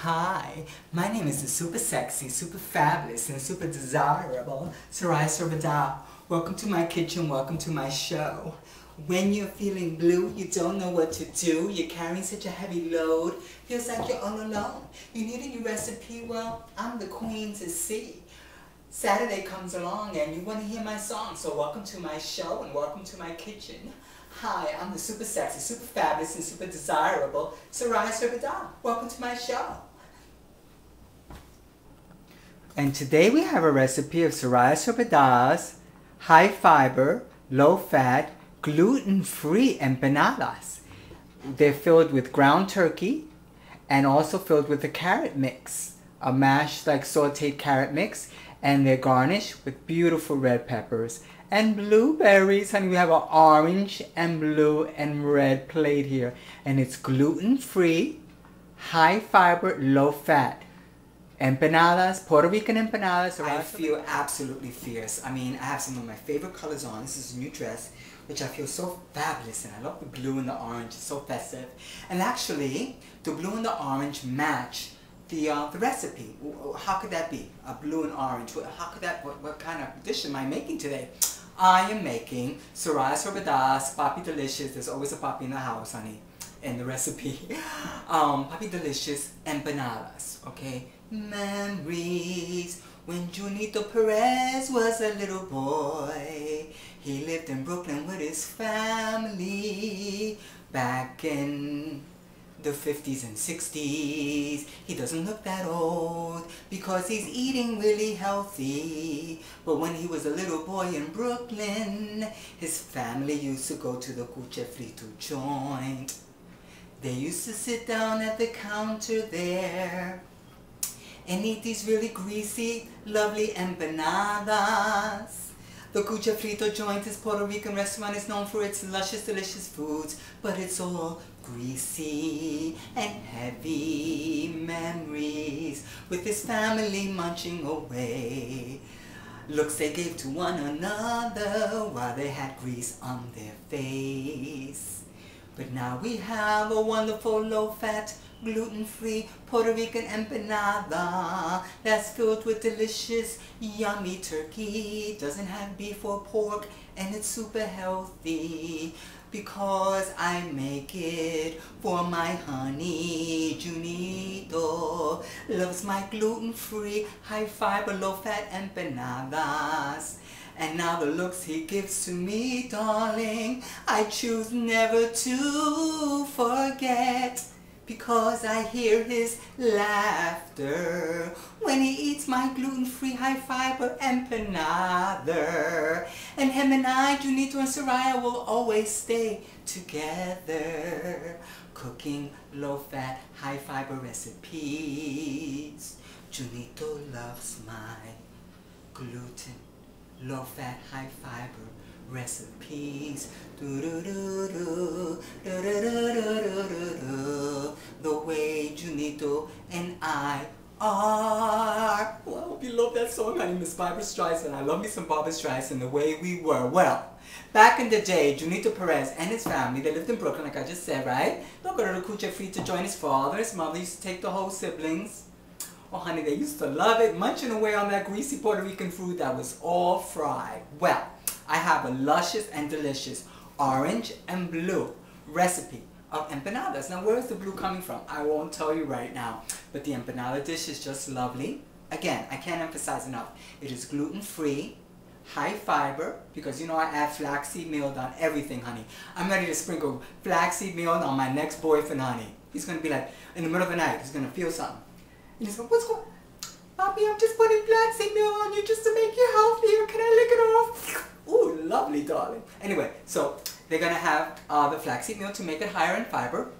Hi, my name is the super sexy, super fabulous, and super desirable Soraya LOVES. Welcome to my kitchen, welcome to my show. When you're feeling blue, you don't know what to do, you're carrying such a heavy load, feels like you're all alone. You need a new recipe? Well, I'm the queen to see. Saturday comes along and you want to hear my song, so welcome to my show and welcome to my kitchen. Hi, I'm the super sexy, super fabulous, and super desirable Soraya LOVES. Welcome to my show. And today we have a recipe of Soraya LOVES high fiber, low fat, gluten-free empanadas. They're filled with ground turkey and also filled with a carrot mix, a mashed like sauteed carrot mix, and they're garnished with beautiful red peppers and blueberries. Honey, we have an orange and blue and red plate here, and it's gluten-free, high fiber, low fat empanadas, Puerto Rican empanadas. I feel absolutely fierce. I mean, I have some of my favorite colors on. This is a new dress, which I feel so fabulous, and I love the blue and the orange. It's so festive. And actually, the blue and the orange match the recipe. How could that be? A blue and orange. How could that? What kind of dish am I making today? I am making Soraya LOVES Papi Delicious. There's always a papi in the house, honey, in the recipe. Papi Delicious empanadas. Okay. Memories when Junito Perez was a little boy. He lived in Brooklyn with his family back in the 50s and 60s. He doesn't look that old because he's eating really healthy. But when he was a little boy in Brooklyn, his family used to go to the Cuche Frito joint. They used to sit down at the counter there and eat these really greasy, lovely empanadas. The Cuche Frito joint, this Puerto Rican restaurant, is known for its luscious, delicious foods, but it's all greasy and heavy memories with his family munching away. Looks they gave to one another while they had grease on their face. But now we have a wonderful low-fat, gluten-free Puerto Rican empanada that's filled with delicious, yummy turkey. Doesn't have beef or pork, and it's super healthy because I make it for my honey. Junito loves my gluten-free, high-fiber, low-fat empanadas. And now the looks he gives to me, darling, I choose never to forget, because I hear his laughter when he eats my gluten-free, high-fiber empanada. And him and I, Junito and Soraya, will always stay together, cooking low-fat, high-fiber recipes. Junito loves my gluten, low-fat, high-fiber recipes. The way Junito and I are. Well, I hope you love that song, honey. Miss Barbara Streisand. I love me some Barbara Streisand, The Way We Were. Well, back in the day, Junito Perez and his family, they lived in Brooklyn, like I just said, right? They'll go to the Cuche Frito to join his father. His mother used to take the whole siblings. Oh, honey, they used to love it, munching away on that greasy Puerto Rican food that was all fried. Well, I have a luscious and delicious orange and blue recipe of empanadas. Now, where is the blue coming from? I won't tell you right now, but the empanada dish is just lovely. Again, I can't emphasize enough. It is gluten-free, high fiber, because you know I add flaxseed meal on everything, honey. I'm ready to sprinkle flaxseed meal on my next boyfriend, honey. He's going to be like, in the middle of the night, he's going to feel something. And he's going, what's going on? Papi, I'm just putting flaxseed meal on you just to make you healthier. Can I lick it off? Ooh, lovely, darling. Anyway, so they're going to have the flaxseed meal to make it higher in fiber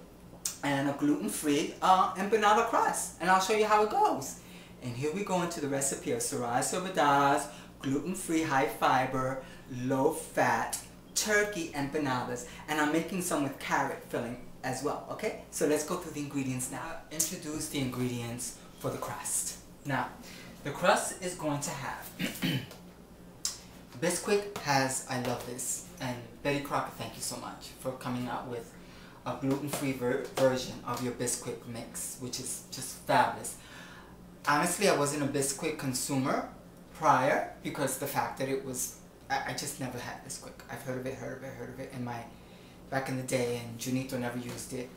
and a gluten-free empanada crust. And I'll show you how it goes. And here we go into the recipe of Soraya LOVES gluten-free, high-fiber, low-fat turkey empanadas. And I'm making some with carrot filling as well, okay? So let's go through the ingredients now. Introduce the ingredients for the crust. Now, the crust is going to have Bisquick has, I love this, and Betty Crocker, thank you so much for coming out with a gluten-free version of your Bisquick mix, which is just fabulous. Honestly, I wasn't a Bisquick consumer prior because the fact that it was, I just never had Bisquick. I've heard of it in my, back in the day, and Junito never used it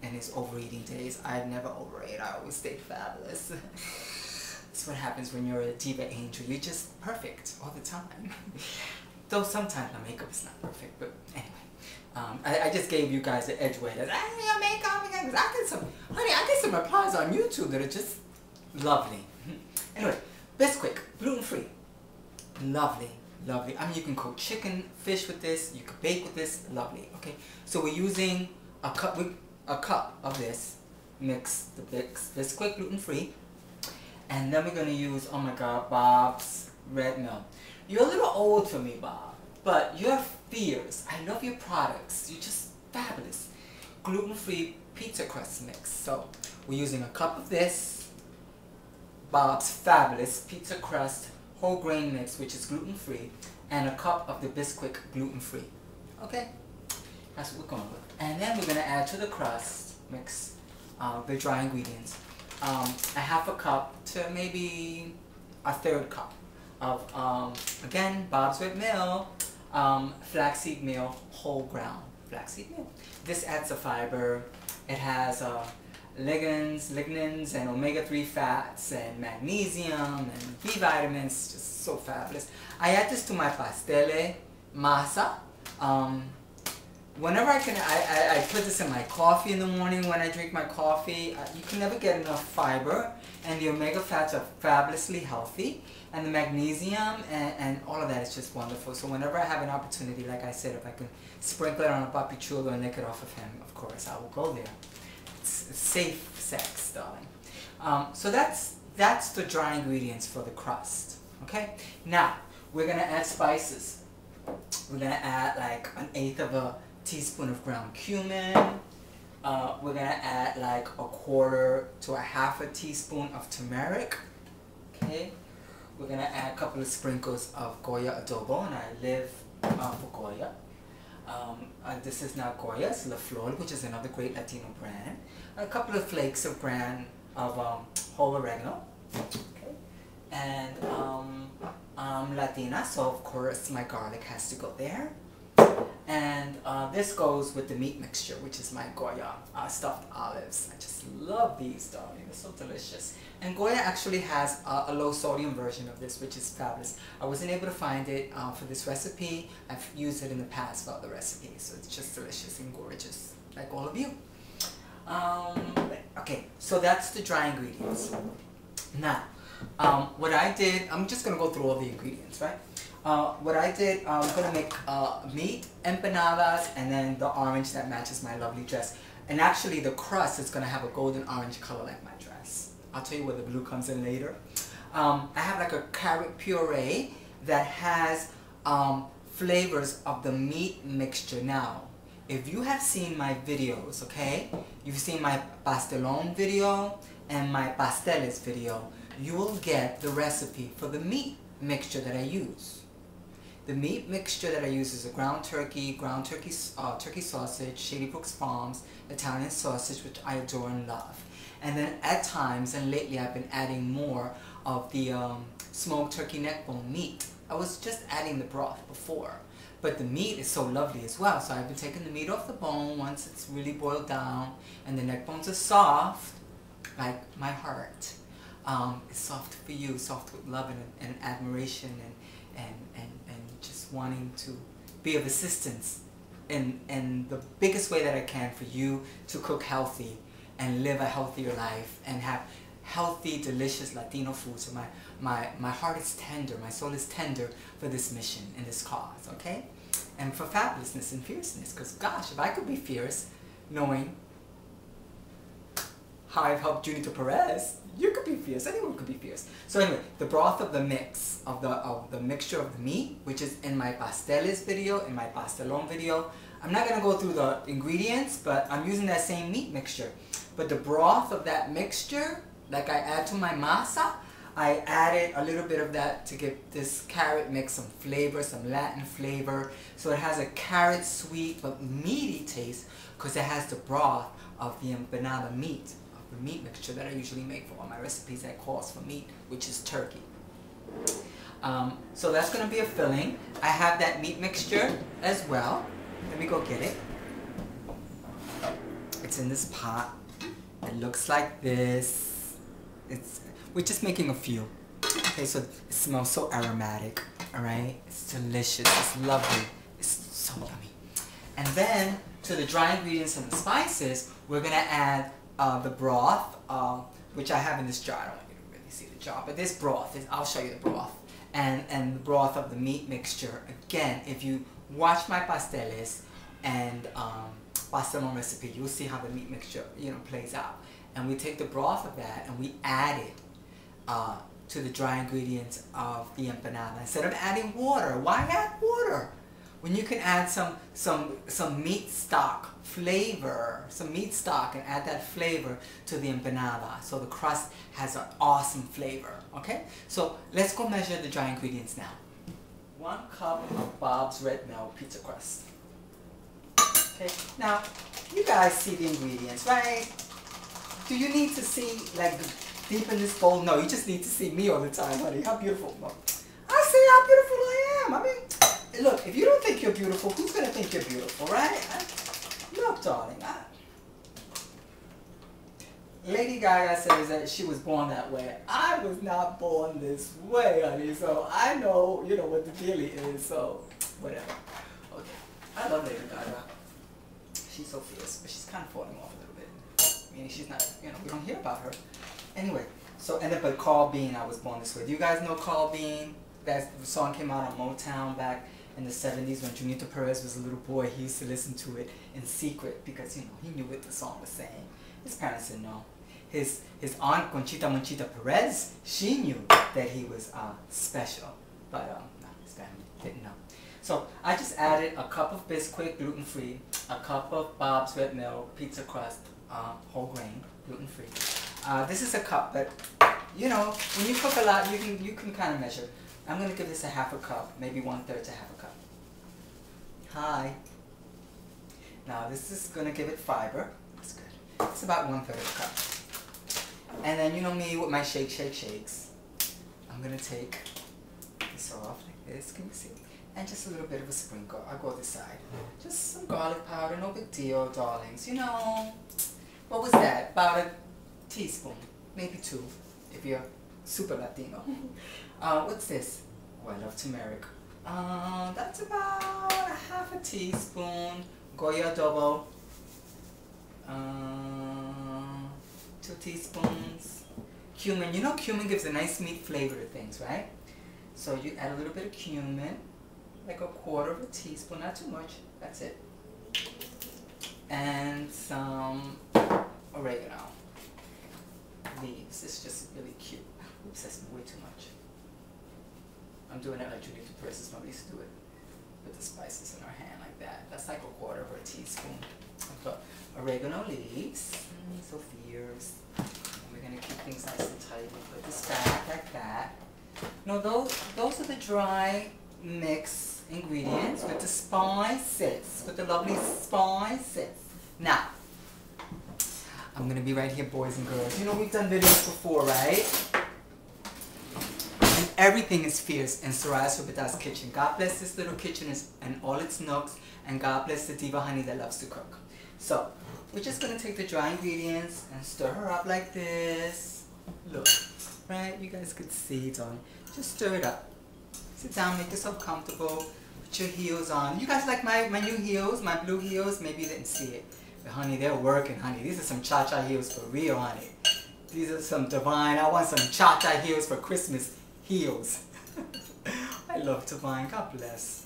in his overeating days. I never overate, I always stayed fabulous. That's what happens when you're a diva angel. You're just perfect all the time. Though sometimes my makeup is not perfect, but anyway. I just gave you guys the edge way that your makeup, I get some replies on YouTube that are just lovely. Anyway, Bisquick, gluten-free. Lovely, lovely. I mean, you can cook chicken, fish with this, you can bake with this, lovely. Okay, so we're using a cup of this, mix the Bisquick gluten-free. And then we're going to use, oh my God, Bob's red milk. You're a little old for me, Bob, but you're fierce. I love your products. You're just fabulous. Gluten-free pizza crust mix. So we're using a cup of this, Bob's fabulous pizza crust whole grain mix, which is gluten-free, and a cup of the Bisquick gluten-free. Okay? That's what we're going with. And then we're going to add to the crust mix the dry ingredients. A half a cup to maybe a third cup of, again, Bob's red meal, flaxseed meal, whole ground flaxseed meal. This adds a fiber. It has lignans and omega-3 fats and magnesium and B vitamins, just so fabulous. I add this to my pastele masa. Whenever I can, I put this in my coffee in the morning when I drink my coffee. You can never get enough fiber, and the omega fats are fabulously healthy, and the magnesium and all of that is just wonderful. So whenever I have an opportunity, like I said, if I can sprinkle it on a PAPITO and lick it off of him, of course, I will go there. It's safe sex, darling. So that's the dry ingredients for the crust. Okay? Now, we're going to add spices. We're going to add like 1/8 of a teaspoon of ground cumin. We're going to add like 1/4 to 1/2 teaspoon of turmeric. Okay? We're going to add a couple of sprinkles of Goya adobo, and I live for Goya. This is not Goya, it's La Flor, which is another great Latino brand. A couple of flakes of whole oregano. Okay. And I'm Latina, so of course my garlic has to go there. And this goes with the meat mixture, which is my Goya stuffed olives. I just love these, darling. They're so delicious. And Goya actually has a low sodium version of this, which is fabulous. I wasn't able to find it for this recipe. I've used it in the past for other recipes, so it's just delicious and gorgeous, like all of you. Okay, so that's the dry ingredients. Now, what I did, I'm just going to go through all the ingredients, right? What I did, I'm going to make meat, empanadas, and then the orange that matches my lovely dress. And actually the crust is going to have a golden orange color like my dress. I'll tell you where the blue comes in later. I have like a carrot puree that has flavors of the meat mixture. Now, if you have seen my videos, okay, you've seen my pastelón video and my pasteles video, you will get the recipe for the meat mixture that I use. The meat mixture that I use is a ground turkey sausage, Shady Brooks Farms, Italian sausage, which I adore and love. And then at times, and lately I've been adding more of the smoked turkey neck bone meat. I was just adding the broth before, but the meat is so lovely as well. So I've been taking the meat off the bone once it's really boiled down, and the neck bones are soft, like my heart. It's soft for you, soft with love and admiration and just wanting to be of assistance in the biggest way that I can for you to cook healthy and live a healthier life and have healthy, delicious Latino food. So my heart is tender, my soul is tender for this mission and this cause, okay? And for fabulousness and fierceness, because gosh, if I could be fierce, knowing how I've helped Junito Perez, you could be fierce, anyone could be fierce. So anyway, the broth of the mix, of the mixture of the meat, which is in my pasteles video, in my pastelón video. I'm not going to go through the ingredients, but I'm using that same meat mixture. But the broth of that mixture, like I add to my masa, I added a little bit of that to give this carrot mix some flavor, some Latin flavor. So it has a carrot sweet but meaty taste because it has the broth of the empanada meat, of the meat mixture that I usually make for all my recipes that calls for meat, which is turkey. So that's going to be a filling. I have that meat mixture as well. Let me go get it. It's in this pot. It looks like this. We're just making a few. Okay, so it smells so aromatic. Alright? It's delicious. It's lovely. It's so yummy. And then to the dry ingredients and the spices, we're going to add the broth, which I have in this jar. I don't want you to really see the jar, but this broth, I'll show you the broth. And the broth of the meat mixture. Again, if you watch my pasteles and pastelon recipe, you'll see how the meat mixture, plays out. And we take the broth of that and we add it to the dry ingredients of the empanada. Instead of adding water, why add water? When you can add some meat stock flavor, some meat stock, and add that flavor to the empanada, so the crust has an awesome flavor. Okay, so let's go measure the dry ingredients now. 1 cup of Bob's red milk pizza crust. Okay, now you guys see the ingredients, right? Do you need to see like deep in this bowl? No, you just need to see me all the time, honey. How beautiful! I see how beautiful I am. I mean, look, if you don't think you're beautiful, who's gonna think you're beautiful, right? Look, darling. Lady Gaga says that she was born that way. I was not born this way, honey. So I know, what the dealie is. So whatever. Okay, I love Lady Gaga. She's so fierce, but she's kind of falling off a little bit. Meaning she's not, we don't hear about her. Anyway, so but Carl Bean, I was born this way. Do you guys know Carl Bean? That song came out on Motown back in the 70s when Junito Perez was a little boy. He used to listen to it in secret because, he knew what the song was saying. His parents didn't know. His aunt, Conchita Monchita Perez, she knew that he was special. But no, his family didn't know. So I just added a cup of Bisquick, gluten-free, a cup of Bob's red milk, pizza crust, whole grain, gluten-free. This is a cup, but when you cook a lot, you can kind of measure. I'm going to give this a half a cup, maybe 1/3 to half a cup. Hi. Now this is going to give it fiber. That's good. It's about 1/3 of a cup. And then you know me with my shakes. I'm going to take this off like this. Can you see? And just a little bit of a sprinkle. I'll go this side. Just some garlic powder, no big deal, darlings. What was that? About a teaspoon, maybe 2, if you're super Latino. What's this? Oh, I love turmeric. That's about a half a teaspoon. Goya adobo. 2 teaspoons. Cumin. Cumin gives a nice meat flavor to things, right? So you add a little bit of cumin, like 1/4 of a teaspoon, not too much. That's it. And some oregano leaves. It's just really cute. Oops, that's way too much. I'm doing it like Junito Perez's mom used to do it. Put the spices in her hand like that. That's like 1/4 of a teaspoon of oregano leaves. So fierce. And we're gonna keep things nice and tight. We put this back like that. No, those are the dry mix ingredients with the spices, with the lovely spices. Now, I'm gonna be right here, boys and girls. We've done videos before, right? And everything is fierce in Soraya LOVES' kitchen. God bless this little kitchen and all its nooks, and God bless the diva honey that loves to cook. So, we're just gonna take the dry ingredients and stir her up like this. Look, right? You guys could see, darling. Just stir it up. Sit down, make yourself comfortable. Put your heels on. You guys like my new heels, my blue heels? Maybe you didn't see it. But honey, they're working, honey. These are some cha-cha heels for real, honey. These are some divine. I want some cha-cha heels for Christmas heels. I love Divine. God bless.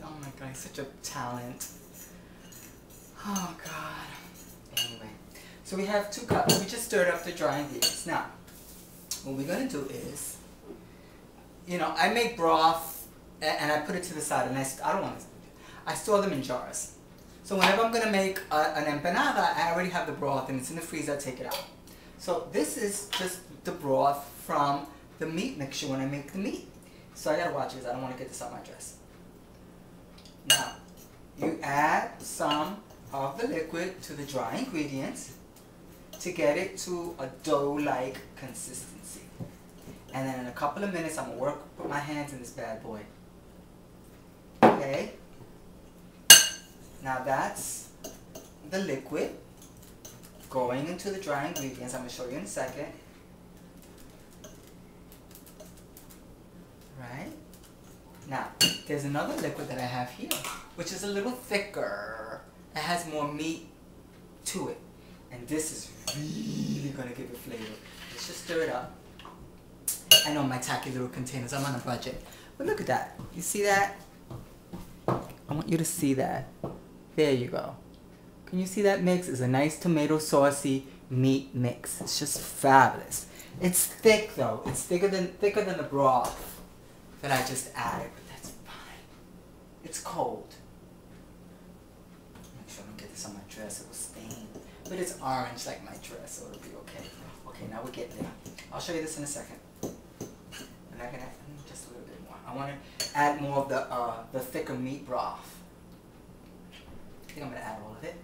Oh my God, he's such a talent. Oh God. Anyway, so we have 2 cups. We just stirred up the dry ingredients. Now, what we're gonna do is, I make broth and I put it to the side, and I don't want to. I store them in jars. So whenever I'm gonna make an empanada, I already have the broth and it's in the freezer. I take it out. So this is just the broth from the meat mixture when I make the meat. So I gotta watch because I don't want to get this on my dress. Now, you add some of the liquid to the dry ingredients to get it to a dough-like consistency. And then in a couple of minutes, I'm gonna put my hands in this bad boy. Okay? Now that's the liquid going into the dry ingredients. I'm gonna show you in a second. Right? Now, there's another liquid that I have here, which is a little thicker. It has more meat to it. And this is really gonna give it flavor. Let's just stir it up. I know my tacky little containers, I'm on a budget. But look at that. You see that? I want you to see that. There you go. Can you see that mix? It's a nice tomato saucy meat mix. It's just fabulous. It's thick though. It's thicker than the broth that I just added, but that's fine. It's cold. Make sure I don't get this on my dress. It will stain. But it's orange like my dress, so it'll be okay. Okay, now we're getting there. I'll show you this in a second. And I'm gonna add just a little bit more. I want to add more of the thicker meat broth. I think I'm gonna add all of it.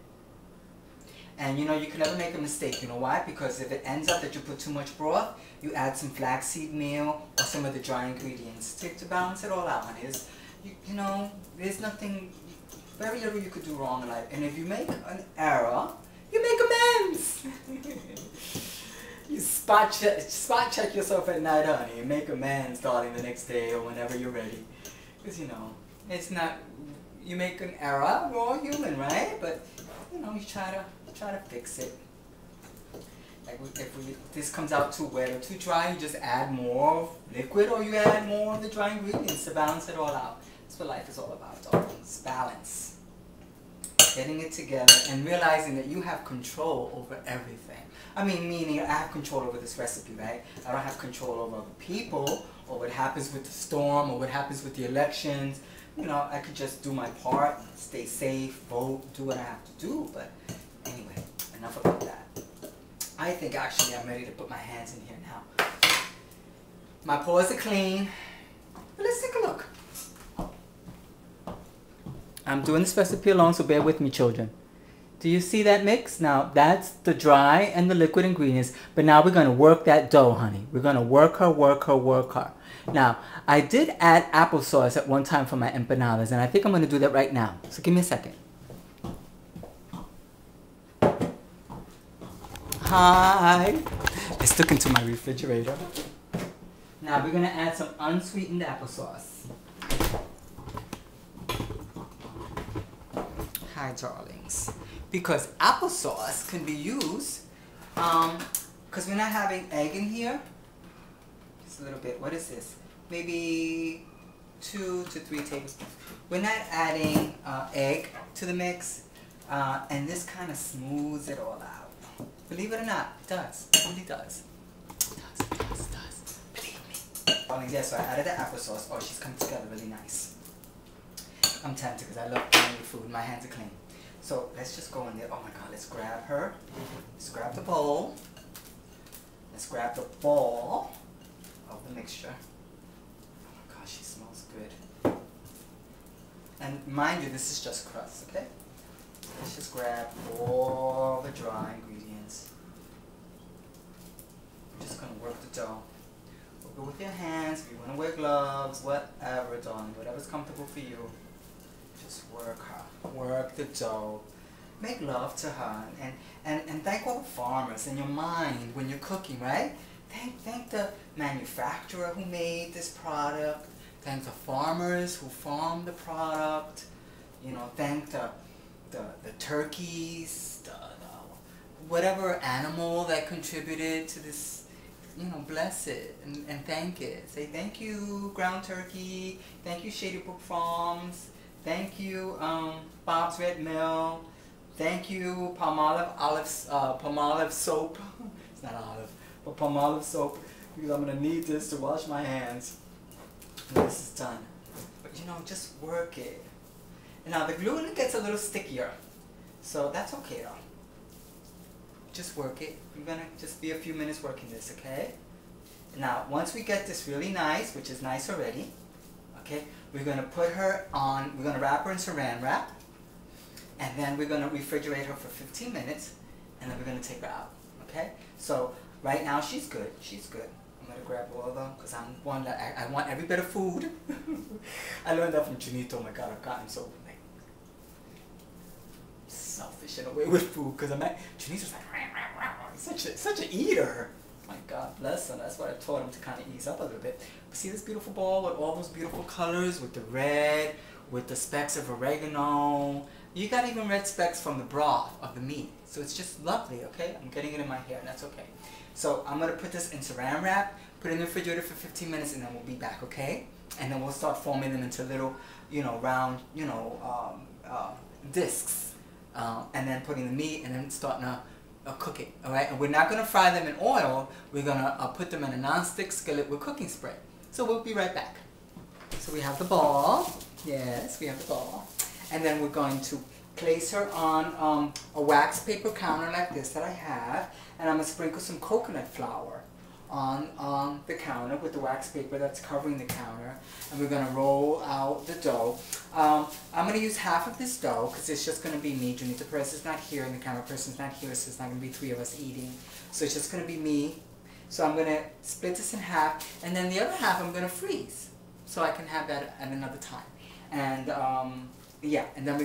And you know, you can never make a mistake. You know why? Because if it ends up that you put too much broth, you add some flaxseed meal or some of the dry ingredients to balance it all out. And you know, there's nothing, very little you could do wrong in life. And if you make an error, you make amends. You spot check yourself at night, honey, and make amends starting the next day or whenever you're ready. Because you know, it's not, you make an error, we're all human, right? But you know, you try to fix it. Like if this comes out too wet or too dry, you just add more liquid or you add more of the dry ingredients to balance it all out. That's what life is all about, darlings. Balance. Getting it together and realizing that you have control over everything. I mean, meaning I have control over this recipe, right? I don't have control over other people or what happens with the storm or what happens with the elections. You know, I could just do my part, stay safe, vote, do what I have to do. But anyway, enough about that. I think actually I'm ready to put my hands in here now. My paws are clean. But let's take a look. I'm doing this recipe alone, so bear with me, children. Do you see that mix? Now, that's the dry and the liquid ingredients. But now we're going to work that dough, honey. We're going to work her, work her, work her. Now, I did add applesauce at one time for my empanadas, and I think I'm going to do that right now. So give me a second. Hi. I stuck into my refrigerator. Now we're going to add some unsweetened applesauce. Hi, darlings. Because applesauce can be used, because we're not having egg in here. Just a little bit. What is this? Maybe 2 to 3 tablespoons. We're not adding egg to the mix, and this kind of smooths it all out. Believe it or not, it does. It really does. It does. Believe me. Darling, yeah, so I added the applesauce. Oh, she's coming together really nice. I'm tempted because I love playing with food. My hands are clean. So let's just go in there. Oh my God, let's grab her. Let's grab the bowl. Let's grab the ball of the mixture. Oh my gosh, she smells good. And mind you, this is just crust, okay? Let's just grab all the dry ingredients. We're just gonna work the dough. Work it with your hands. If you wanna wear gloves, whatever, darling, whatever's comfortable for you. Just work her. Work the dough. Make love to her. And thank all the farmers in your mind when you're cooking, right? Thank the manufacturer who made this product. Thank the farmers who farmed the product. You know, thank the turkeys, whatever animal that contributed to this. You know, bless it and thank it. Say thank you, ground turkey. Thank you, Shady Brook Farms. Thank you, Bob's Red Mill. Thank you, Palmolive soap. It's not olive, but Palmolive soap, because I'm gonna need this to wash my hands when this is done. But you know, just work it. And now the gluten gets a little stickier, so that's okay though. just work it. We're gonna just be a few minutes working this, okay? Now, once we get this really nice, which is nice already, okay, we're gonna put her on, we're gonna wrap her in saran wrap, and then we're gonna refrigerate her for 15 minutes, and then we're gonna take her out, okay? So, right now she's good, I'm gonna grab all of them, because I'm one that, I want every bit of food. I learned that from Junito. Oh my God, I've gotten so, like, selfish in a way with food, because Junito's like, he's such an eater. My God bless him. That's why I taught him to kind of ease up a little bit. But see this beautiful ball with all those beautiful colors, with the red, with the specks of oregano. You got even red specks from the broth of the meat. So it's just lovely, okay? I'm getting it in my hair, and that's okay. So I'm going to put this in saran wrap, put it in the refrigerator for 15 minutes, and then we'll be back, okay? And then we'll start forming them into little, round, discs. And then putting the meat, and then starting to cook it, all right? And we're not going to fry them in oil. We're going to put them in a non-stick skillet with cooking spray. So we'll be right back. So we have the ball. Yes, we have the ball. And then we're going to place her on a wax paper counter like this that I have. And I'm going to sprinkle some coconut flour on the counter with the wax paper that's covering the counter. And we're going to roll out the dough. I'm going to use half of this dough because it's just going to be me. Junita Perez is not here and the camera person's not here, so it's not going to be 3 of us eating. So it's just going to be me. So I'm going to split this in half, and then the other half I'm going to freeze so I can have that at another time. And yeah, and then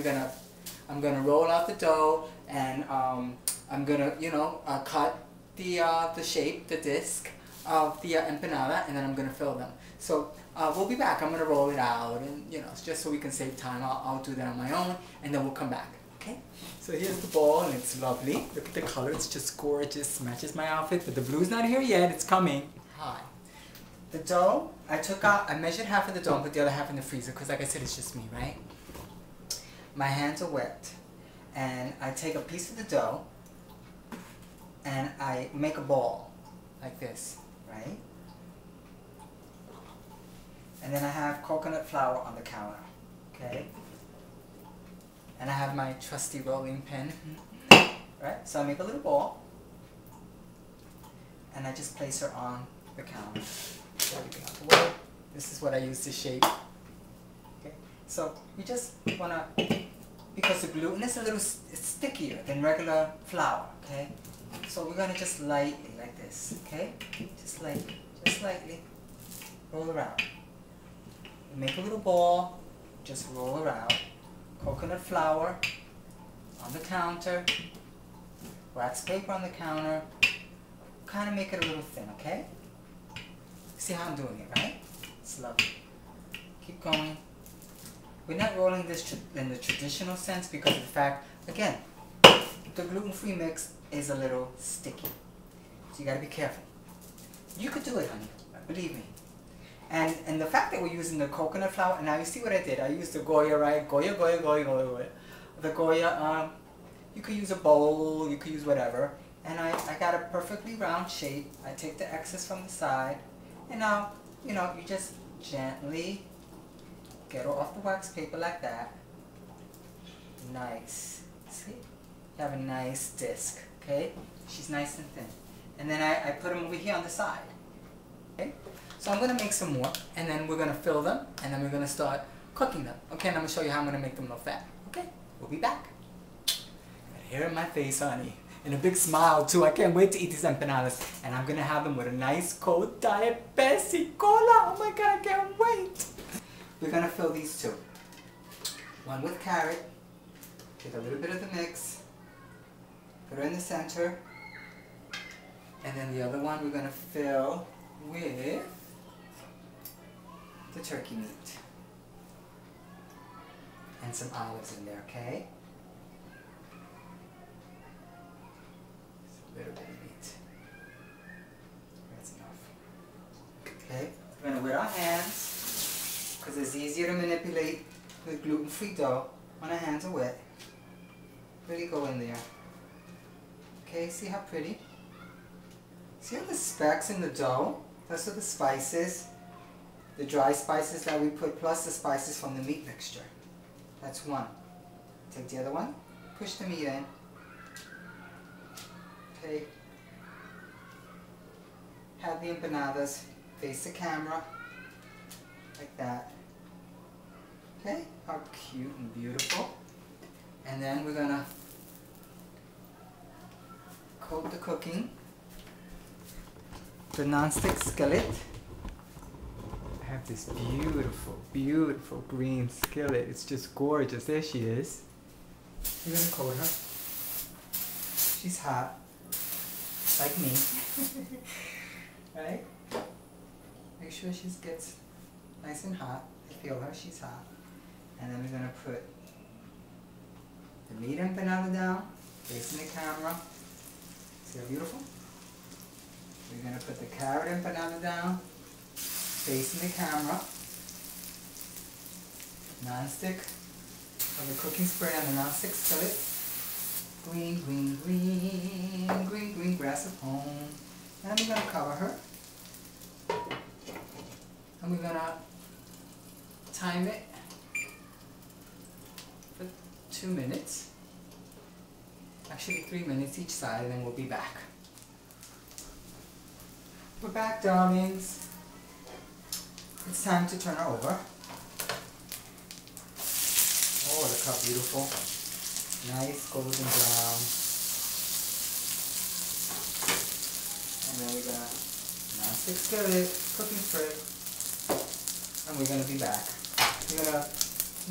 I'm going to roll out the dough, and I'm going to cut the shape, the disc of the empanada, and then I'm going to fill them. So we'll be back. I'm going to roll it out, and just so we can save time, I'll do that on my own, and then we'll come back. Okay? So here's the ball, and it's lovely. Look at the color. It's just gorgeous. Matches my outfit, but the blue's not here yet. It's coming. Hi. The dough, I measured half of the dough and put the other half in the freezer, because like I said, it's just me, right? My hands are wet, and I take a piece of the dough, and I make a ball like this, right? And then I have coconut flour on the counter, okay? And I have my trusty rolling pin, right? So I make a little ball, and I just place her on the counter. Get everything out the way. This is what I use to shape. Okay? So you just wanna, because the gluten is a little stickier than regular flour, okay? So we're gonna just lightly, like this, okay? Just lightly roll around. Make a little ball, just roll around. Coconut flour on the counter, wax paper on the counter. Kind of make it a little thin, okay? See how I'm doing it, right? It's lovely. Keep going. We're not rolling this in the traditional sense because of the fact, again, the gluten-free mix is a little sticky. So you gotta be careful. You could do it, honey. Believe me. And the fact that we're using the coconut flour, and now you see what I did. I used the Goya, right? Goya. The Goya, you could use a bowl, you could use whatever. And I got a perfectly round shape. I take the excess from the side. And now, you just gently get her off the wax paper like that. Nice. See? You have a nice disc, okay? She's nice and thin. And then I put them over here on the side. Okay? So I'm going to make some more, and then we're going to fill them, and then we're going to start cooking them. Okay, and I'm going to show you how I'm going to make them low fat. Okay, we'll be back. Got hair in my face, honey. And a big smile, too. I can't wait to eat these empanadas. And I'm going to have them with a nice cold DIET PEPSI cola. Oh my God, I can't wait. We're going to fill these two. One with carrot. Get a little bit of the mix. Put her in the center. And then the other one we're going to fill with the turkey meat. And some olives in there, okay? Just a little bit of meat. That's enough. Okay? We're going to wet our hands because it's easier to manipulate the gluten-free dough when our hands are wet. Really go in there. Okay, see how pretty? See all the specks in the dough? Those are the spices, the dry spices that we put, plus the spices from the meat mixture. That's one. Take the other one, push the meat in. Okay. Have the empanadas face the camera like that. Okay, how cute and beautiful. And then we're gonna coat the cooking. The non-stick skillet. I have this beautiful, beautiful green skillet. It's just gorgeous. There she is. We're gonna coat her. She's hot, like me. Right? Make sure she gets nice and hot. I feel her, she's hot. And then we're gonna put the meat empanada down, facing the camera. See how beautiful? We're gonna put the carrot empanada down, facing the camera. Non-stick of the cooking spray on the non-stick skillet. Green, green, green, green, green grass of home. And we're gonna cover her. And we're gonna time it for 2 minutes. Actually 3 minutes each side, and then we'll be back. We're back, darlings. It's time to turn her over. Oh, look how beautiful. Nice golden brown. And then we're gonna non-stick skillet, cooking spray, and we're gonna be back. We're gonna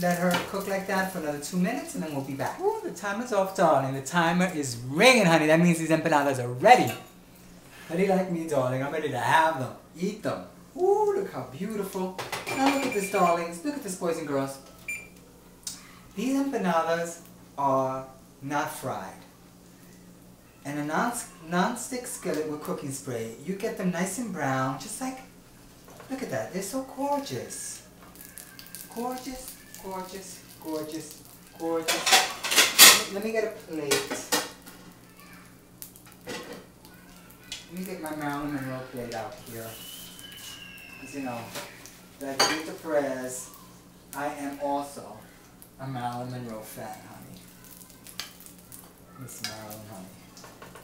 let her cook like that for another 2 minutes, and then we'll be back. Ooh, the timer's off, darling. The timer is ringing, honey. That means these empanadas are ready. Ready like me, darling. I'm ready to have them, eat them. Ooh, look how beautiful. Now look at this, darlings. Look at this, boys and girls. These empanadas are not fried. And a non-stick skillet with cooking spray, you get them nice and brown, just like, look at that, they're so gorgeous. Gorgeous, gorgeous, gorgeous, gorgeous. Let me get a plate. Let me get my Marilyn Monroe plate out here. Because you know, like Rita Perez, I am also a Marilyn Monroe fan, honey. Miss Marilyn, honey.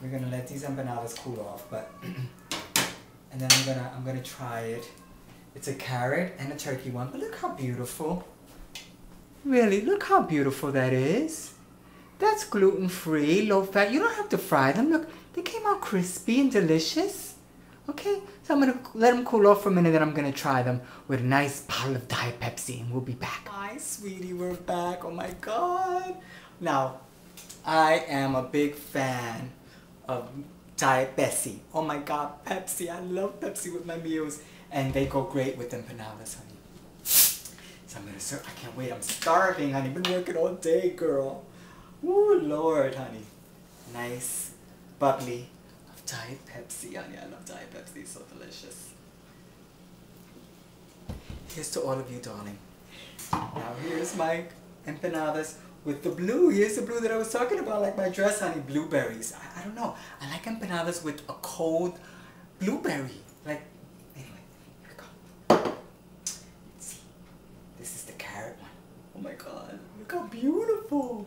We're gonna let these empanadas cool off, but and then I'm gonna try it. It's a carrot and a turkey one, but look how beautiful. Really, look how beautiful that is. That's gluten-free, low-fat. You don't have to fry them. Look, they came out crispy and delicious. Okay, so I'm gonna let them cool off for a minute, then I'm gonna try them with a nice bottle of Diet Pepsi, and we'll be back. Hi, sweetie, we're back. Oh my God. Now, I am a big fan of Diet Pepsi. Oh my God, Pepsi. I love Pepsi with my meals. And they go great with empanadas, honey. So I'm gonna serve. I can't wait. I'm starving, honey. Been working all day, girl. Ooh, Lord, honey. Nice, bubbly Diet Pepsi, honey. I love Diet Pepsi. It's so delicious. Here's to all of you, darling. Now here's my empanadas with the blue. Here's the blue that I was talking about, like my dress, honey. Blueberries. I don't know. I like empanadas with a cold blueberry. Like, anyway, here we go. Let's see. This is the carrot one. Oh my God. Look how beautiful.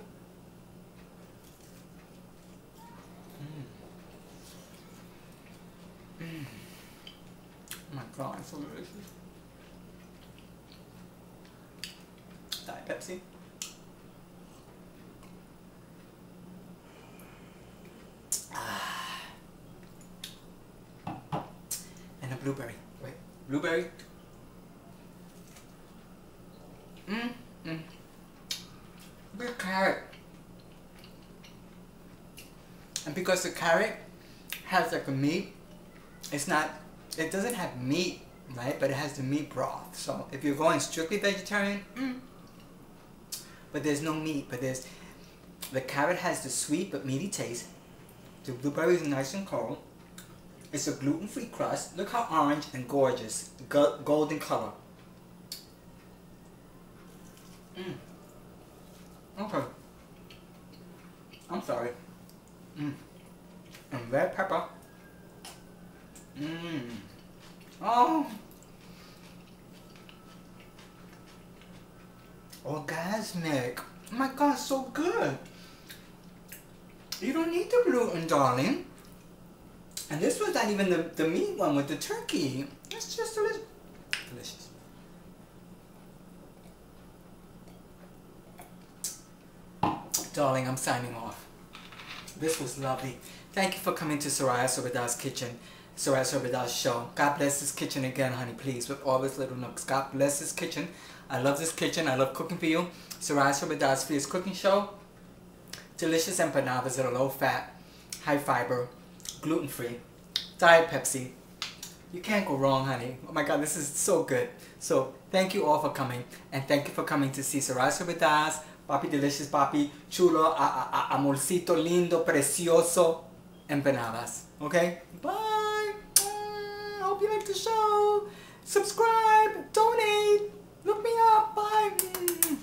Oh my God, it's so delicious. Diet Pepsi. And a blueberry. Wait, blueberry. Big carrot. And because the carrot has like a meat, it doesn't have meat, right? But it has the meat broth. So if you're going strictly vegetarian, but there's no meat, but the carrot has the sweet but meaty taste. The blueberry is nice and cold. It's a gluten-free crust. Look how orange and gorgeous, golden color. Okay. I'm sorry. And red pepper. Oh. Orgasmic. Oh my God, so good. You don't need the gluten, darling. And this was not even the meat one with the turkey. It's just delicious. Delicious. Darling, I'm signing off. This was lovely. Thank you for coming to Soraya LOVES kitchen. Soraya LOVES show. God bless this kitchen again, honey, please, with all its little nooks. God bless this kitchen. I love this kitchen. I love cooking for you. Soraya LOVES for this cooking show. Delicious empanadas that are low fat, high fiber, gluten free, Diet Pepsi. You can't go wrong, honey. Oh my God, this is so good. So thank you all for coming, and thank you for coming to see Soraya LOVES, Papi Delicious, Papi Chulo, Amorcito Lindo, Precioso, Empanadas. Okay? Bye. Hope you like the show. Subscribe, donate, look me up. Bye.